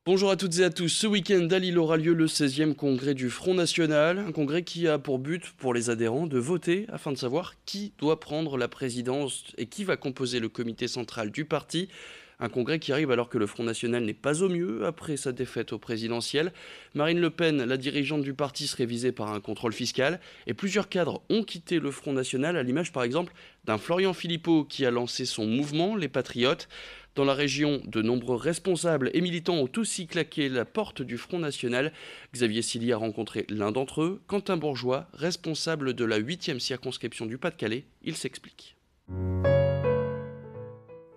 Bonjour à toutes et à tous. Ce week-end à Lille aura lieu le 16e congrès du Front National, un congrès qui a pour but, pour les adhérents, de voter afin de savoir qui doit prendre la présidence et qui va composer le comité central du parti. Un congrès qui arrive alors que le Front National n'est pas au mieux après sa défaite au présidentiel. Marine Le Pen, la dirigeante du parti, serait visée par un contrôle fiscal et plusieurs cadres ont quitté le Front National, à l'image par exemple d'un Florian Philippot qui a lancé son mouvement, les Patriotes. Dans la région, de nombreux responsables et militants ont aussi claqué la porte du Front National. Xavier Silly a rencontré l'un d'entre eux, Quentin Bourgeois, responsable de la 8e circonscription du Pas-de-Calais. Il s'explique.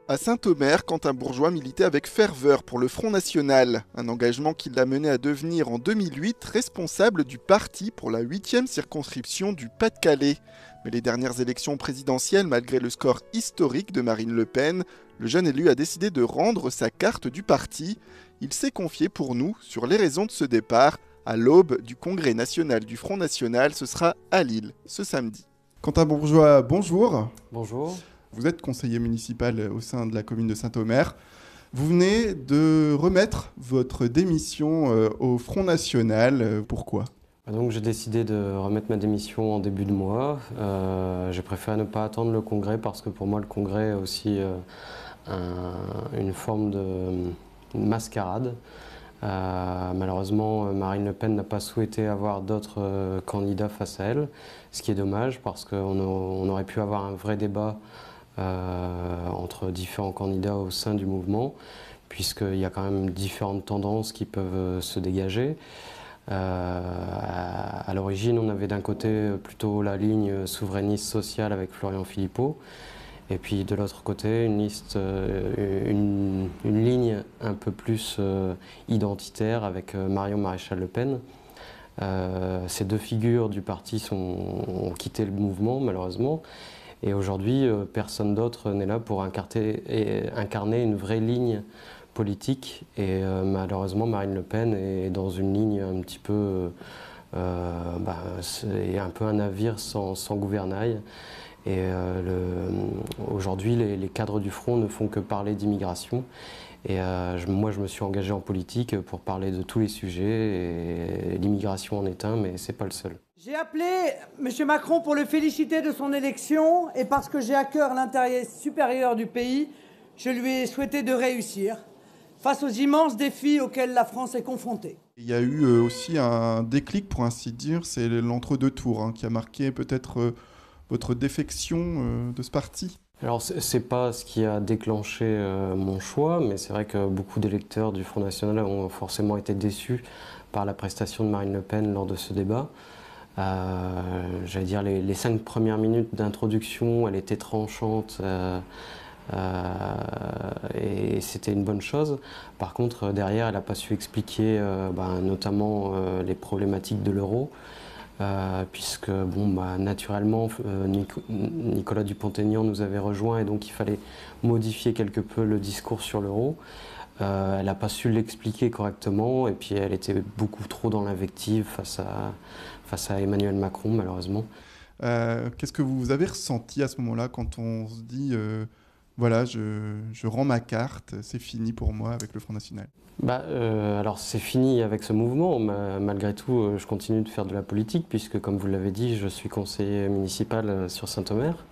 À Saint-Omer, Quentin Bourgeois militait avec ferveur pour le Front National, un engagement qui l'a mené à devenir en 2008 responsable du parti pour la 8e circonscription du Pas-de-Calais. Mais les dernières élections présidentielles, malgré le score historique de Marine Le Pen, le jeune élu a décidé de rendre sa carte du parti. Il s'est confié pour nous sur les raisons de ce départ. À l'aube du congrès national du Front National, ce sera à Lille ce samedi. Quentin Bourgeois, bonjour. Bonjour. Vous êtes conseiller municipal au sein de la commune de Saint-Omer. Vous venez de remettre votre démission au Front National. Pourquoi ? Donc j'ai décidé de remettre ma démission en début de mois. J'ai préféré ne pas attendre le congrès parce que pour moi le congrès est aussi une forme de mascarade. Malheureusement, Marine Le Pen n'a pas souhaité avoir d'autres candidats face à elle, ce qui est dommage parce qu'on aurait pu avoir un vrai débat entre différents candidats au sein du mouvement, puisqu'il y a quand même différentes tendances qui peuvent se dégager. À l'origine, on avait d'un côté plutôt la ligne souverainiste sociale avec Florian Philippot, et puis de l'autre côté, une ligne un peu plus identitaire avec Marion Maréchal Le Pen. Ces deux figures du parti ont quitté le mouvement, malheureusement. Et aujourd'hui, personne d'autre n'est là pour incarner une vraie ligne politique. Et malheureusement, Marine Le Pen est dans une ligne un petit peu... c'est un peu un navire sans gouvernail. Et aujourd'hui, les cadres du Front ne font que parler d'immigration. Et moi, je me suis engagé en politique pour parler de tous les sujets. Et l'immigration en est un, mais ce n'est pas le seul. J'ai appelé M. Macron pour le féliciter de son élection et parce que j'ai à cœur l'intérêt supérieur du pays, je lui ai souhaité de réussir face aux immenses défis auxquels la France est confrontée. Il y a eu aussi un déclic, pour ainsi dire, c'est l'entre-deux tours qui a marqué peut-être votre défection de ce parti. Alors, c'est pas ce qui a déclenché mon choix, mais c'est vrai que beaucoup d'électeurs du Front National ont forcément été déçus par la prestation de Marine Le Pen lors de ce débat. J'allais dire, les 5 premières minutes d'introduction, elle était tranchante et c'était une bonne chose. Par contre, derrière, elle n'a pas su expliquer notamment les problématiques de l'euro. Puisque naturellement Nicolas Dupont-Aignan nous avait rejoint et donc il fallait modifier quelque peu le discours sur l'euro. Elle n'a pas su l'expliquer correctement et puis elle était beaucoup trop dans l'invective face à Emmanuel Macron, malheureusement. Qu'est-ce que vous avez ressenti à ce moment-là quand on se dit voilà, je rends ma carte, c'est fini pour moi avec le Front National? Alors c'est fini avec ce mouvement, malgré tout je continue de faire de la politique puisque comme vous l'avez dit, je suis conseiller municipal sur Saint-Omer.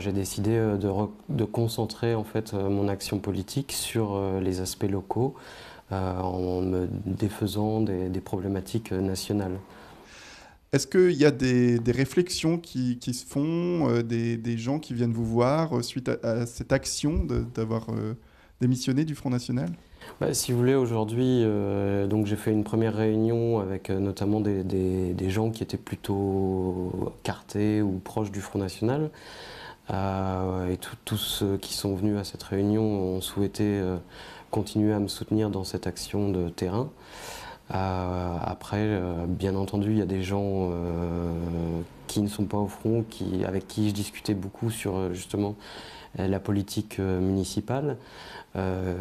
J'ai décidé de concentrer en fait mon action politique sur les aspects locaux en me défaisant des problématiques nationales. Est-ce qu'il y a des réflexions qui se font, des gens qui viennent vous voir suite à cette action d'avoir démissionné du Front National ? Si vous voulez, aujourd'hui, j'ai fait une première réunion avec notamment des gens qui étaient plutôt cartés ou proches du Front National. Et tous ceux qui sont venus à cette réunion ont souhaité continuer à me soutenir dans cette action de terrain. Après, bien entendu, il y a des gens qui ne sont pas au front, avec qui je discutais beaucoup sur justement la politique municipale,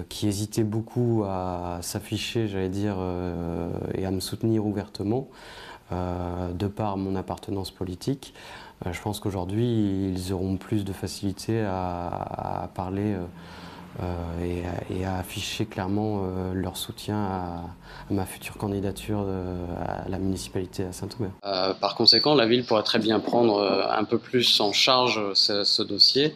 qui hésitaient beaucoup à s'afficher, j'allais dire, et à me soutenir ouvertement, de par mon appartenance politique. Je pense qu'aujourd'hui, ils auront plus de facilité à parler et à afficher clairement leur soutien à ma future candidature à la municipalité à Saint-Omer. Par conséquent, la ville pourrait très bien prendre un peu plus en charge ce dossier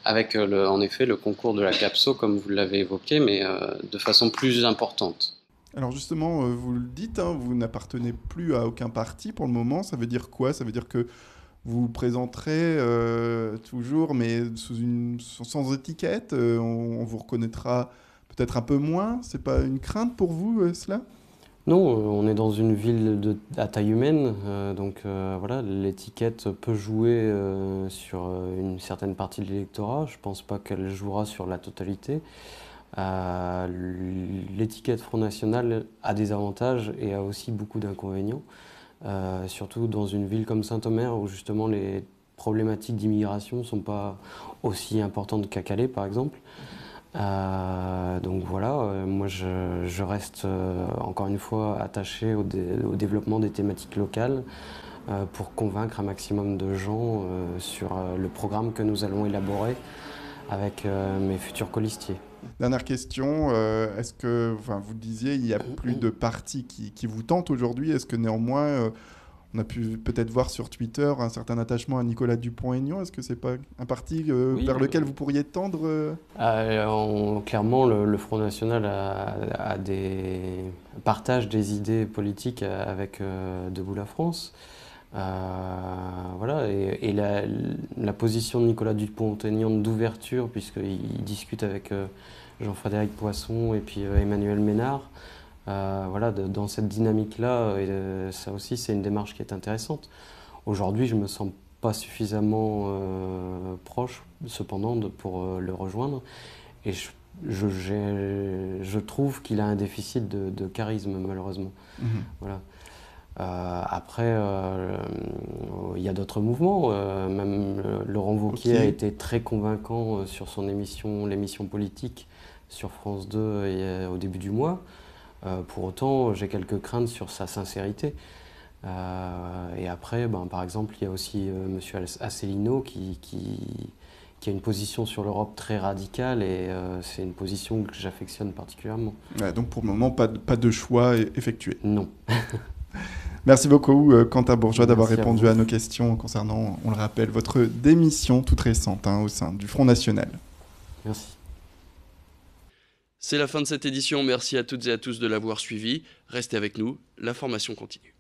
avec en effet le concours de la CAPSO, comme vous l'avez évoqué, mais de façon plus importante. Alors justement, vous le dites, hein, vous n'appartenez plus à aucun parti pour le moment. Ça veut dire quoi? Ça veut dire que vous vous présenterez toujours, mais sans étiquette. On vous reconnaîtra peut-être un peu moins. C'est pas une crainte pour vous, cela? Non, on est dans une ville à taille humaine, donc voilà, l'étiquette peut jouer sur une certaine partie de l'électorat. Je ne pense pas qu'elle jouera sur la totalité. L'étiquette Front National a des avantages et a aussi beaucoup d'inconvénients, surtout dans une ville comme Saint-Omer où justement les problématiques d'immigration ne sont pas aussi importantes qu'à Calais par exemple. Donc voilà, moi je reste encore une fois attaché au développement des thématiques locales pour convaincre un maximum de gens sur le programme que nous allons élaborer avec mes futurs colistiers. Dernière question, est-ce que, enfin, vous le disiez, il n'y a plus de partis qui vous tentent aujourd'hui. Est-ce que néanmoins, on a pu peut-être voir sur Twitter un certain attachement à Nicolas Dupont-Aignan? Est-ce que c'est pas un parti Oui, vers lequel vous pourriez tendre clairement, le Front National partage des idées politiques avec Debout la France. Voilà, et la position de Nicolas Dupont-Aignan d'ouverture, puisqu'il discute avec Jean-Frédéric Poisson et puis Emmanuel Ménard, voilà, dans cette dynamique-là, ça aussi c'est une démarche qui est intéressante. Aujourd'hui, je ne me sens pas suffisamment proche, cependant, pour le rejoindre, et je trouve qu'il a un déficit de charisme, malheureusement. Voilà. Après, il y a d'autres mouvements. Même Laurent Wauquiez a été très convaincant sur son l'émission politique sur France 2 au début du mois. Pour autant, j'ai quelques craintes sur sa sincérité. Et après, par exemple, il y a aussi M. Asselineau qui a une position sur l'Europe très radicale et c'est une position que j'affectionne particulièrement. Ouais, donc pour le moment, pas de choix effectué. Non. Merci beaucoup Quentin Bourgeois d'avoir répondu à nos questions concernant, on le rappelle, votre démission toute récente au sein du Front National. Merci. C'est la fin de cette édition, merci à toutes et à tous de l'avoir suivi. Restez avec nous, l'information continue.